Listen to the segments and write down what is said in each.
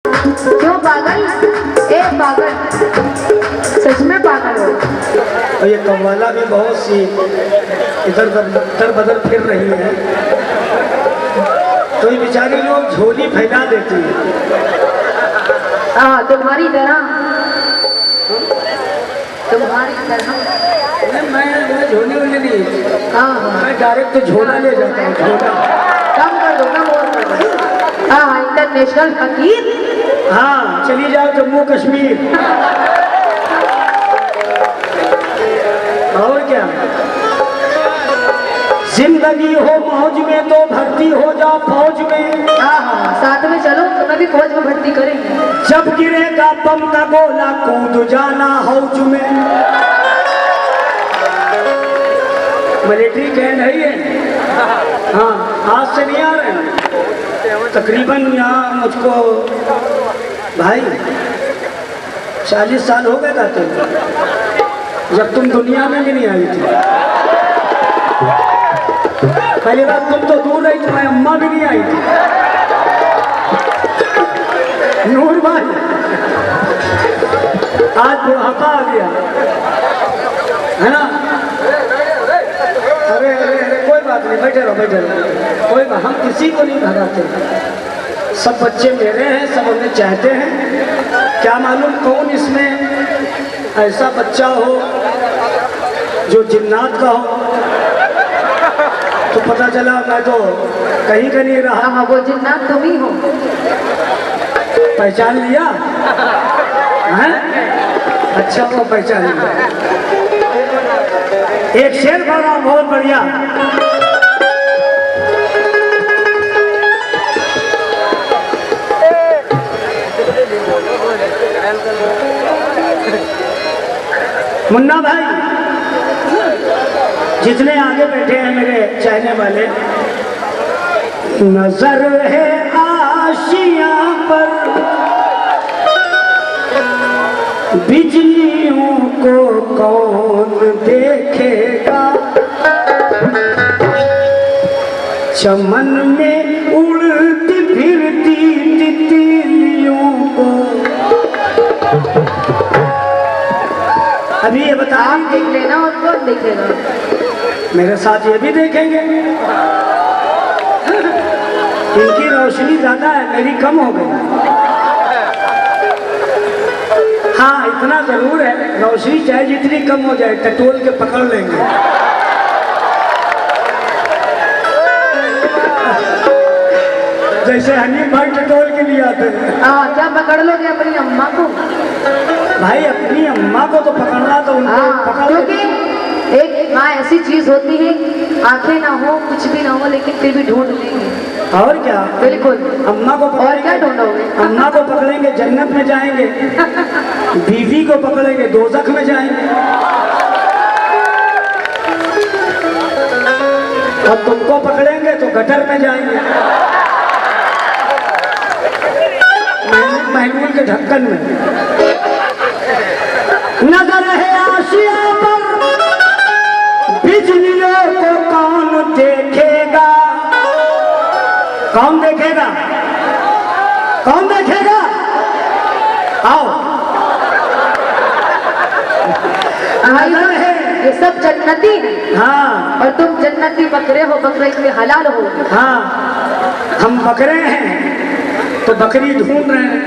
क्यों पागल? ए पागल, सच में पागल हो? और ये कव्वाला भी बहुत सी इधर दर बदर फिर रही है, तो ये बेचारी लोग झोली फैला देती है। हाँ, तुम्हारी तरह मैं झोली वोली नहीं, हाँ मैं डायरेक्ट तो झोला ले जाता हूँ। झोला कम कर दो, कम और कर दो। हाँ, इंटरनेशनल फकीर। हाँ, चली जाओ जम्मू कश्मीर। और क्या, जिंदगी हो मौज में तो भर्ती हो जाओ फौज में। हाँ हाँ, साथ में चलो, तुम्हें भी फौज में भर्ती करेंगे। जब गिरेगा बम का गोला कूद जाना हौज में। मिलिट्री कैंट है ये। हाँ, आज से नहीं आ रहे हैं, तकरीबन यहाँ मुझको भाई 40 साल हो गए गाते हुए, जब तुम दुनिया में भी नहीं आई थी। पहली बात तुम तो दूर रही, तुम्हारी अम्मा भी नहीं आई थी। नूर भाई, आज बुढ़ापा आ गया है ना। अरे अरे अरे, कोई बात नहीं, बैठे रहो बैठे रहो, कोई बात, हम किसी को नहीं भगाते। सब बच्चे मेरे हैं, सब उन्हें चाहते हैं। क्या मालूम कौन इसमें ऐसा बच्चा हो जो जिन्नात का हो, तो पता चला मैं तो कहीं का नहीं रहा। हाँ, वो जिन्नात तुम ही हो। पहचान लिया है? अच्छा, वो पहचान लिया। एक शेर पढ़ रहा हूं बहुत बढ़िया। मुन्ना भाई, जितने आगे बैठे हैं मेरे चाहने वाले, नजर है आशिया पर बिजलियों को कौन देखेगा, चमन में उड़ती फिरती तितलियों को। अभी ये बता, आप देख लेना और कौन देखेगा? मेरे साथ ये भी देखेंगे। इनकी रोशनी ज्यादा है, मेरी कम हो गई। हाँ, इतना जरूर है, रोशनी चाहे जितनी कम हो जाए टटोल के पकड़ लेंगे। जैसे हनीफ भाई टटोल के लिए आते हैं। हाँ, क्या पकड़ लोगे अपनी अम्मा को? भाई, अपनी अम्मा को तो पकड़ना, तो उनको हाँ, पकड़ क्योंकि एक माँ ऐसी चीज होती है, आंखें ना हो कुछ भी ना हो, लेकिन फिर भी ढूंढ लेंगे। और क्या, बिल्कुल। अम्मा को और क्या ढूंढोगे? अम्मा को पकड़ेंगे जन्नत में जाएंगे, बीवी को पकड़ेंगे दोजख में जाएंगे, और तुमको पकड़ेंगे तो गटर में जाएंगे, महमूल के ढक्कन में। नजर है आशिया पर बिजलियों को कौन देखेगा, कौन देखेगा, कौन देखेगा? आओ, नजर है। ये सब जन्नती है। हाँ, और तुम जन्नती बकरे हो, बकरे इसलिए हलाल हो। हाँ, हम बकरे हैं तो बकरी ढूंढ रहे हैं,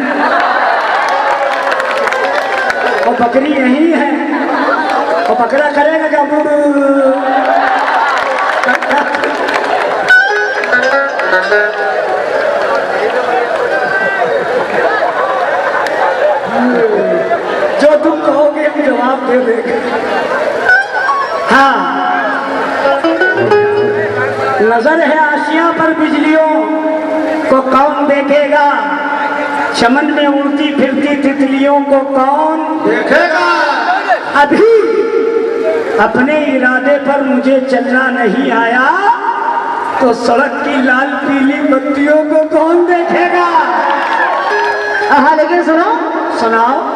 और बकरी यही है, और बकरा करेगा क्या? जो तुम कहोगे हम जवाब दे देंगे। हाँ, नजर है आशिया पर बिजलियों को कौन देखेगा, चमन में उड़ती फिरती तितलियों को कौन देखेगा। अभी अपने इरादे पर मुझे चलना नहीं आया, तो सड़क की लाल पीली बत्तियों को कौन देखेगा? हाँ, लेकिन सुनो, सुनाओ।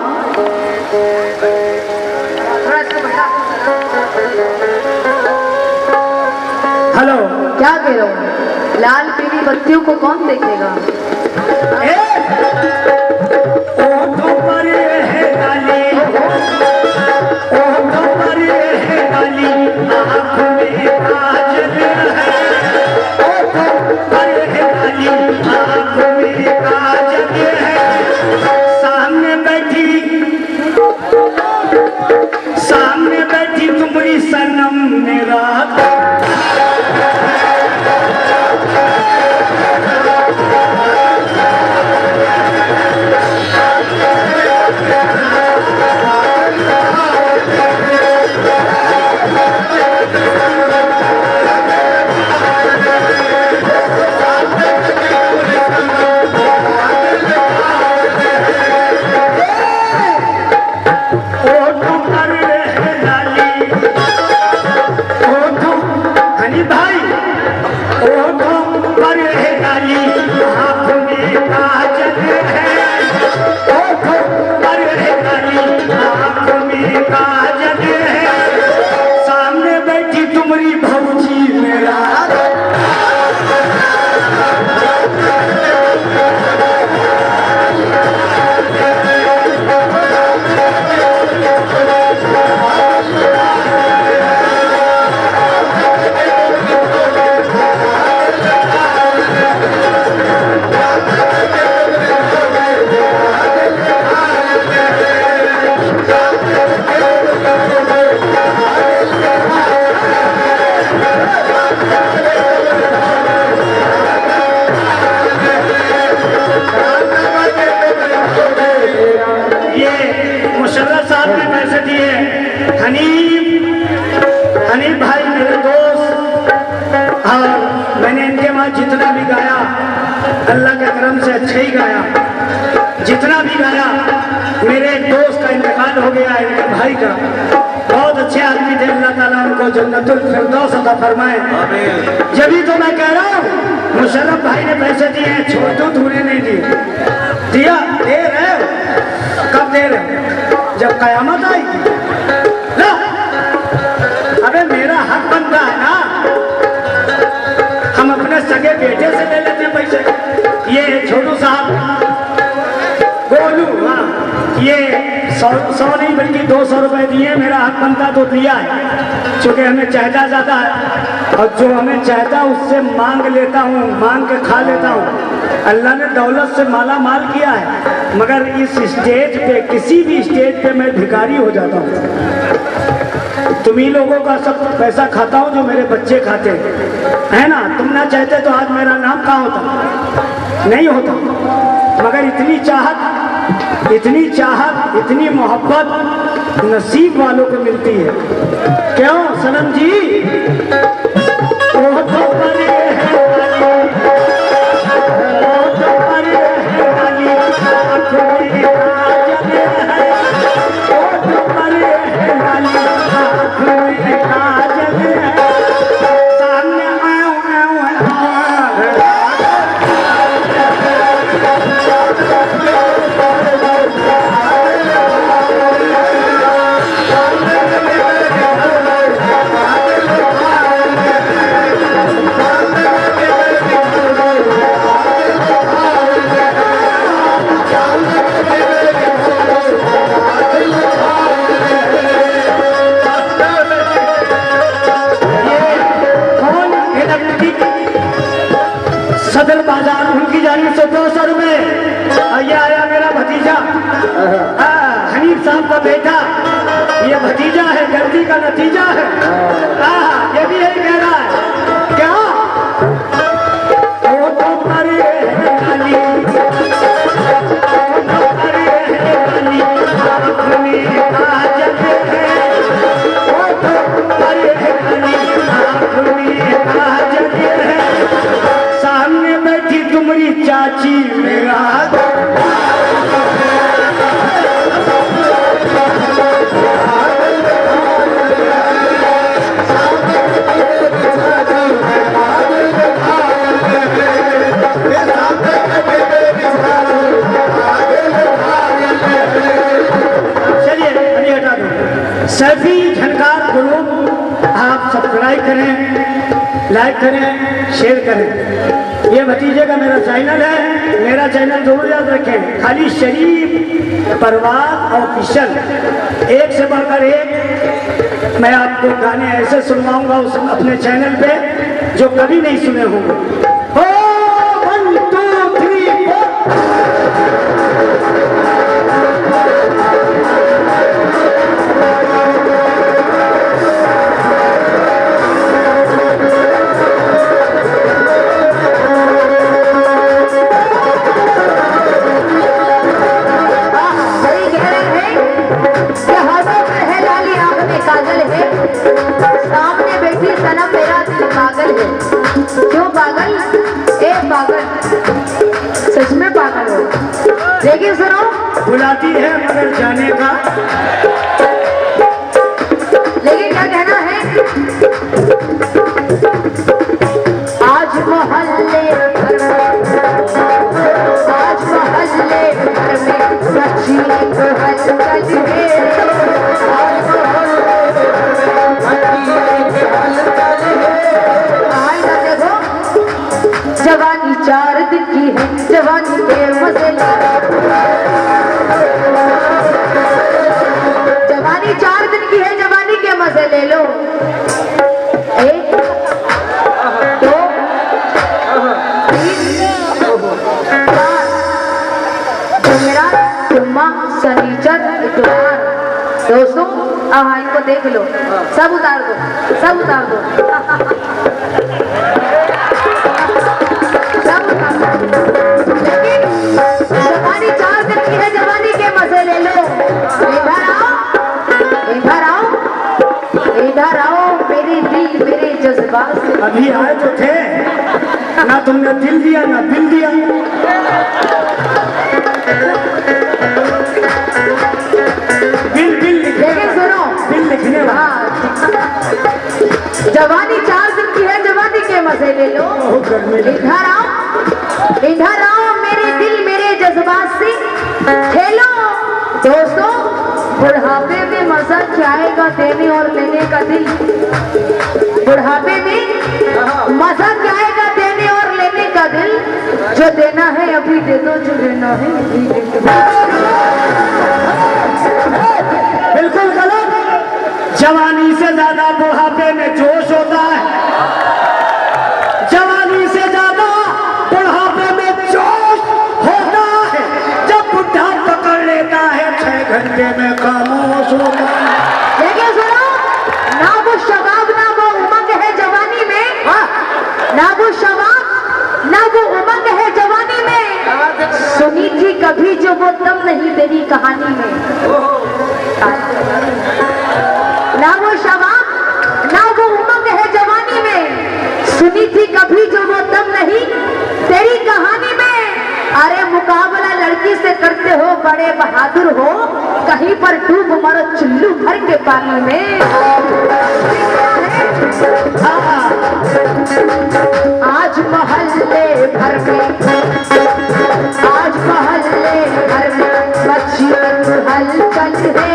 हेलो, क्या कह रहे हो? लाल पीली बत्तियों को कौन देखेगा? ए? हनीफ भाई मेरे दोस्त, और मैंने इनके वहाँ जितना भी गाया अल्लाह के करम से अच्छा ही गाया। जितना भी गाया, मेरे एक दोस्त का इंतकाल हो गया, इनके भाई का। बहुत अच्छे आदमी थे, अल्लाह ताला उनको जन्नतुल फिरदौस अता फरमाए। जब तो मैं कह रहा हूँ मुशर्रफ भाई ने पैसे दिए हैं, छोड़ दो, तूने नहीं दिए। दिया, दे रहे हो। कब दे रहे हो? जब कयामत आएगी। ला, अबे मेरा हक बनता है ना, हम अपने सगे बेटे से ले लेते पैसे। ये छोटू साहब, गोलू, हाँ, ये 100 नहीं बल्कि 200 रुपए दिए, मेरा हक बनता तो दिया है, क्योंकि हमें चाहता ज्यादा है, और जो हमें चाहता उससे मांग लेता हूँ, मांग के खा लेता हूँ। अल्लाह ने दौलत से माला माल किया है, मगर इस स्टेज पे, किसी भी स्टेज पे मैं भिखारी हो जाता हूँ। तुम्ही लोगों का सब पैसा खाता हूँ जो मेरे बच्चे खाते है ना। तुम ना चाहते तो आज मेरा नाम कहाँ होता, नहीं होता। मगर इतनी चाहत, इतनी मोहब्बत नसीब वालों को मिलती है। क्यों सनम जी? वो तो परे है सदर बाजार उनकी जानी से 200 रुपए। ये आया मेरा भतीजा, हनीफ साहब का बेटा, ये भतीजा है, गलती का नतीजा है। ये भी यही कह रहा है। क्या वो तो परे है गाली, सामने बैठी तुम्हारी चाची मेरा सभी झनकार ग्रुप आप सब्सक्राइब करें, लाइक करें, शेयर करें। ये भतीजे का मेरा चैनल है, मेरा चैनल जरूर याद रखें, खाली शरीफ परवाज ऑफिशियल। एक से बढ़कर एक मैं आपको गाने ऐसे सुनवाऊंगा उस अपने चैनल पे जो कभी नहीं सुने होंगे। हो 1 2 3 4 सामने बैठी सनम मेरा दिल पागल है। क्यों पागल? पागल, सच में पागल हो। लेकिन सुनो, बुलाती है मगर जाने का, लेकिन क्या कहना है? आज मोहल्ले भर में सच्ची हलचल है। जवानी 4 दिन की है, जवानी के मजे लो। जवानी 4 दिन की है, जवानी के मजे ले लो। 1 2 3 4 जुमेरात, जुम्मा, शनिचर, इतवार। दोस्तों हाँ, इनको देख लो, सब उतार दो, सब उतार दो। जवानी 4 दिन की है, जवानी के मजे ले लो। इधर आओ, इधर आओ, इधर आओ, मेरी अभी आए तो थे, ना तुमने दिल दिया ना दिल दिया। बिल लेकिन सुनो, बिल लिखने वाला। जवानी 4 दिन की है, जवानी के मजे ले लो। बहुत गर्मी लगी। इधर आओ मेरे दिल मेरे जज्बात से खेलो। दोस्तों, बुढ़ापे में मजा क्या आएगा देने और लेने का दिल। बुढ़ापे में मजा क्या आएगा देने और लेने का दिल। जो देना है अभी दे दो, जो लेना है अभी दे दो। बिल्कुल गलत। जवानी से ज्यादा बुढ़ापे में जोश होता है। जवानी से ज्यादा बुढ़ापे में जोश होता है। जब बुढ़ा पकड़ लेता है 6 घंटे में खामोश होता है। देखिए सुनो, ना वो शबाब ना वो उमंग है जवानी में। ना वो शबाब ना वो उमंग है जवानी में। सुनी थी कभी जो वो दम नहीं तेरी कहानी में। ना वो शबाब ना वो उमंग है जवानी में। सुनी थी कभी जो वो दम नहीं तेरी कहानी में। अरे मुकाबला लड़की से करते हो बड़े बहादुर हो, कहीं पर डूब मरो चुल्लू भर के पानी में। आज मोहल्ले भर में, आज मोहल्ले भर में मच्छी हलचल है।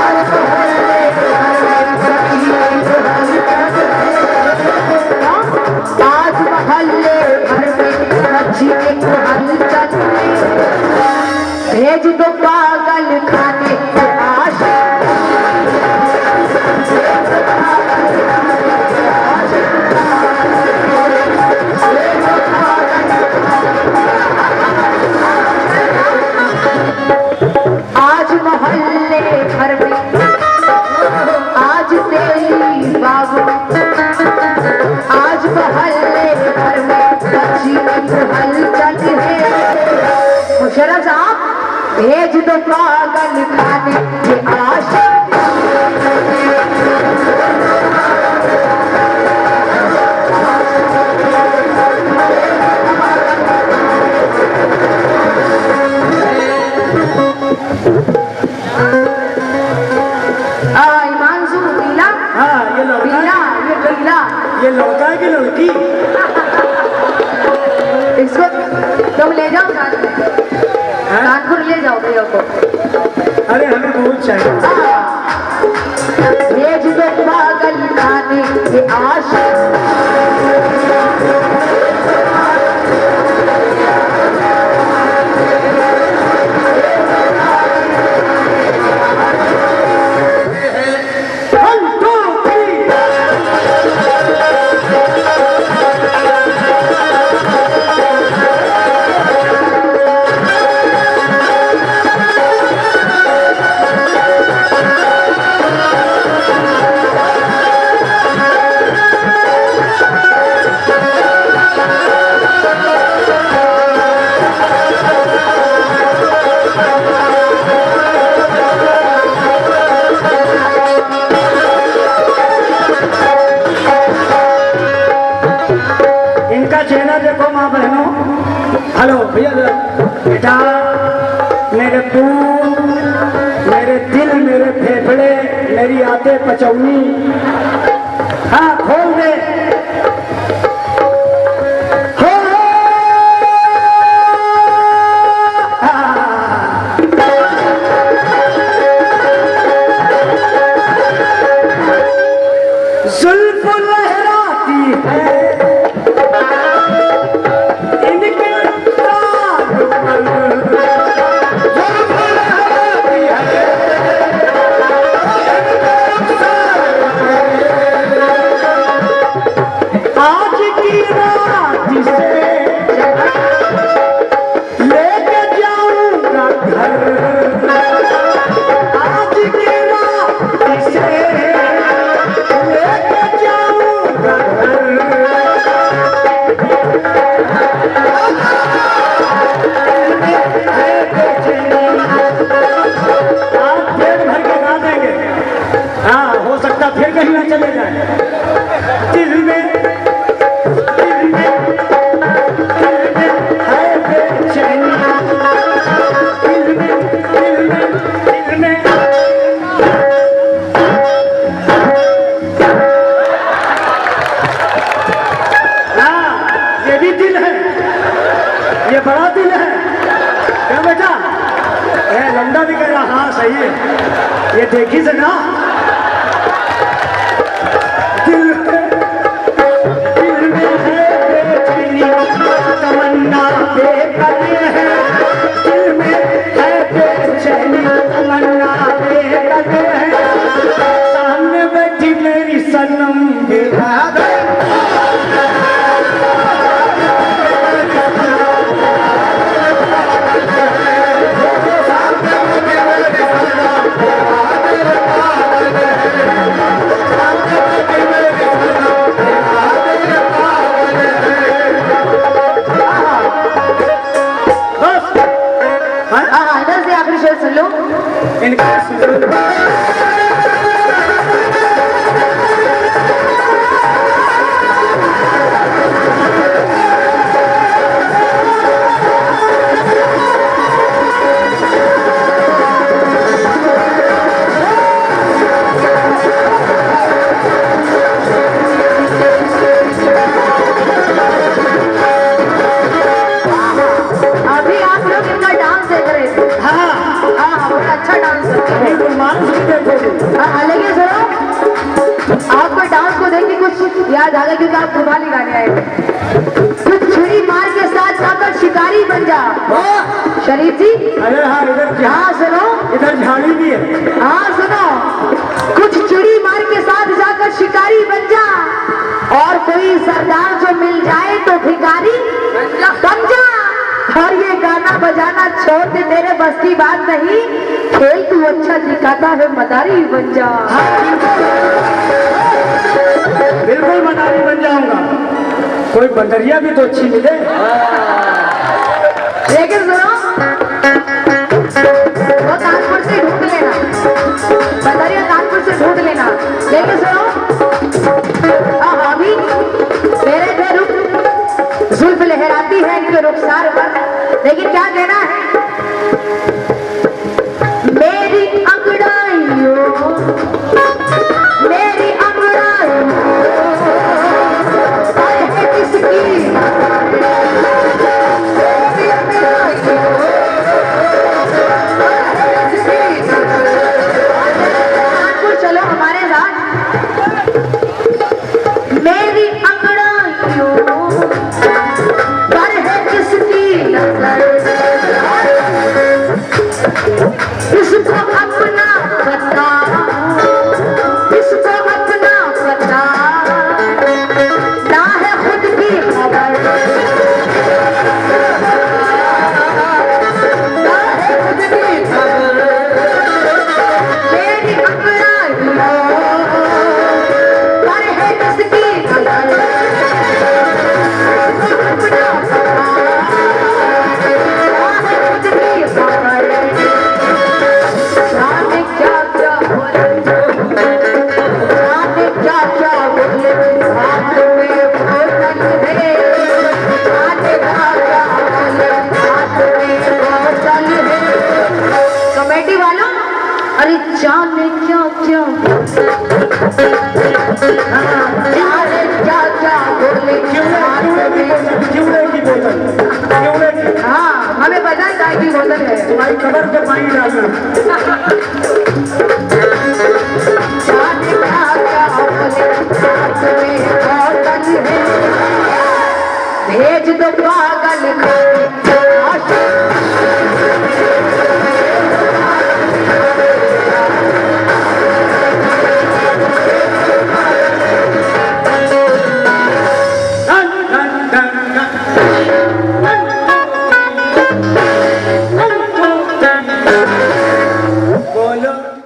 आज मोहल्ले भर में मच्छी हलचल है। आज मोहल्ले भर में मच्छी हलचल है। भेज दो पागल खाने आशिक। आज मोहल्ले भर में, आज तेरी बाबू, आज मोहल्ले भर में बच्ची हलचल है। मुशर्रफ साहब, भेज दो पागल खाने के आशिक। हिमांशु पीला। हाँ, ये लड़का पीला, ये पीला। ये लड़का है कि लड़की? इसको तुम ले जाओ साथ में, कानपुर ले जाओ भैया को। अरे हमें बहुत चाहिए। भेज दो पागल खाने के आशिक। चेहरा देखो माँ बहनों। हेलो भैया, बेटा, मेरे दूध, मेरे दिल, मेरे फेफड़े, मेरी आते पचौनी, हाँ खोल दे। जुल्फ लहराती है बेटा लंडा भी कह रहा हाँ सही है ये देखी से ना दिल में है बेचैनी तमन्ना बेकल है दिल में है बेचैनी तमन्ना बेकल है सामने बैठी मेरी सनम बेहादर इधर से आखिरी शेर सुन लो। इनका अभी आप लोग इनका डांस देख रहे थे। हाँ बहुत अच्छा डांस करते हैं। लेकिन सुनो आपको डांस को देख के कुछ याद आ गया क्योंकि आप खुबाली गाने आए थे। कुछ छुरी मार के साथ जाकर शिकारी बन जा शरीफ जी। अरे हाँ इधर हाँ सुनो इधर झाड़ी भी है हाँ सुनो कुछ चुरी मार के साथ जाकर शिकारी बन जा और कोई सरदार जो मिल जाए तो भिखारी बन जा और ये गाना बजाना छोड़ दे तेरे बस की बात नहीं खेल तू अच्छा दिखाता है मदारी बन जा। बिल्कुल मदारी बन जाऊंगा कोई बंदरिया भी तो अच्छी मिले लेकिन सुनो वो कानपुर से ढूंढ लेना बंदरिया कानपुर से ढूंढ लेना। लेकिन सुनो अभी मेरे पे रुख जुल्फ लहराती है इनके रुखसार पर लेकिन क्या कहना है मेरी अंगड़ाइयों मेरी अंगड़ाइयों है किसकी चलो हमारे साथ मेरी अंगड़ाइयों पर है किसकी नजर इसको अपना पता इसको अपना पता ना है खुद की खबर ना है खुद की खबर मेरी अंगड़ाइयों पर है किसकी नजर अपना पता ना है खुद की खबर जाने क्या क्या बोले जाने क्या क्या बोले हाथ में बोतल है जाने क्या क्या बोले हाथ में बोतल है। कमेटी वालों अरे जाने क्या क्या जाने क्या क्या बोले हाथ में क्यों की बोतल हाँ हमें पता है चाय की बोतल है तुम्हारी कबर पे पानी डालना जाने क्या क्या बोले हाथ में बोतल है भेज दो